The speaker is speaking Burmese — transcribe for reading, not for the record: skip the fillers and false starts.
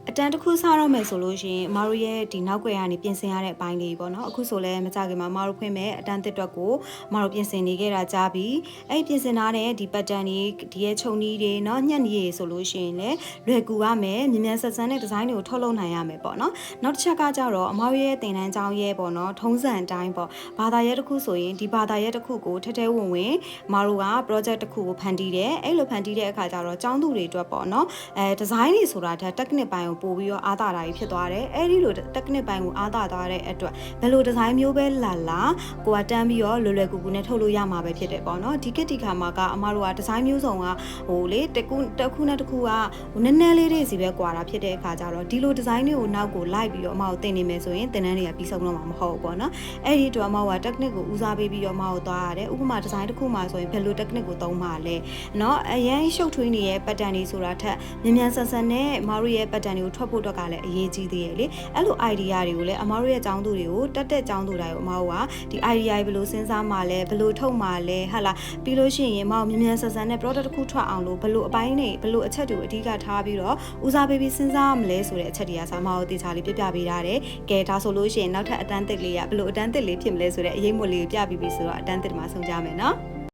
အတန်းတစ်ခုစတော့မယ်ဆိုလို့ရှိရင်အမတို့ရဲ့ဒီနောက်ွယ်ကနေပြင်ဆင်ရတဲ့အပိုင်းလေးပေါ့နော်အခုဆိုလဲမကြခင်မှာအမတို့ဖွင့်မဲ့အတန်းတစ်တွက်ကိုအမတို့ပြင်ဆင်နေခဲ့တာကြားပြီးအဲ့ပြင်ဆင်ထားတဲ့ဒီပတ်တန်တွေဒီရဲ့ခြုံနီးတွေเนาะညှက်နီးတွေဆိုလို့ရှိရင်လည်းလွယ်ကူရမယ်မြန်မြန်ဆက်ဆန်းတဲ့ဒီဇိုင်းတွေကိုထုတ်လုပ်နိုင်ရမယ်ပေါ့နော်နောက်တစ်ချက်ကကြတော့အမတို့ရဲ့သင်တန်းကျောင်းရဲ့ပေါ့နော်ထုံးစံအတိုင်းပေါ့ဘာသာရပ်တစ်ခုဆိုရင်ဒီဘာသာရပ်တစ်ခုကိုထဲထဲဝင်ဝင်အမတို့က project တစ်ခုကိုဖန်တီးတယ်အဲ့လိုဖန်တီးတဲ့အခါကျတော့ကျောင်းသူတွေအတွက်ပေါ့နော်ဒီဇိုင်းတွေဆိုတာဒါ technique ပိုင်းကိုပို့ပြီးတော့အားသာတာဖြစ်သွားတယ်အဲ့ဒီလို technique ပိုင်းကိုအားသာသွားတဲ့အတွက်ဘယ်လိုဒီဇိုင်းမျိုးပဲလာကိုကတန်းပြီးတော့လွယ်လွယ်ကူကူနဲ့ထုတ်လို့ရမှာပဲဖြစ်တယ်ပေါ့နော်ဒီကတိခါမှာကအမတို့ကဒီဇိုင်းမျိုးစုံကဟိုလေတစ်ခုနဲ့တစ်ခုကနည်းနည်းလေးတွေစီပဲကွာတာဖြစ်တဲ့အခါကျတော့ဒီလိုဒီဇိုင်းတွေကိုနောက်ကိုလိုက်ပြီးတော့အမကိုသင်နေမယ်ဆိုရင်သင်တန်းတွေကပြီးဆုံးတော့မှာမဟုတ်ဘူးပေါ့နော်အဲ့ဒီတော့အမက technique ကိုဦးစားပေးပြီးတော့အမကိုသွားရတယ်ဥပမာဒီဇိုင်းတစ်ခုမှာဆိုရင်ဘယ်လို technique ကိုသုံးမှာလဲเนาะအရင်ရှုပ်ထွေးနေတဲ့ pattern တွေဆိုတာထက်မြန်မြန်ဆန်ဆန်နဲ့အမတို့ရဲ့ pattern တွေကိုထွက်ဖို့အတွက်ကလည်းအရေးကြီးသေးတယ်လေအဲ့လို idea တွေကိုလည်းအမတို့ရဲ့ကျောင်းသူတွေကိုတက်ကျောင်းသူတိုင်းကိုအမတို့ကဒီ idea ဘယ်လိုစဉ်းစားမှာလဲဘယ်လိုထုတ်မှာလဲဟာလားပြီးလို့ရှိရင်အမတို့မြန်မြန်ဆန်ဆန်နဲ့ product တစ်ခုထွက်အောင်လို့ဘယ်လိုအပိုင်းတွေဘယ်လိုအချက်တွေကိုအဓိကထားပြီးတော့ဦးစားပေးပြီးစဉ်းစားမလဲဆိုတဲ့အချက်တွေကစာမတို့တေချာလေးပြပြပေးထားတယ်ကဲဒါဆိုလို့ရှိရင်နောက်ထပ်အတန်းသစ်လေးကဘယ်လိုအတန်းသစ်လေးဖြစ်မလဲဆိုတဲ့အရေးမွက်လေးကိုပြပြီးပြီဆိုတော့အတန်းသစ်မှာဆုံးကြမယ်နော်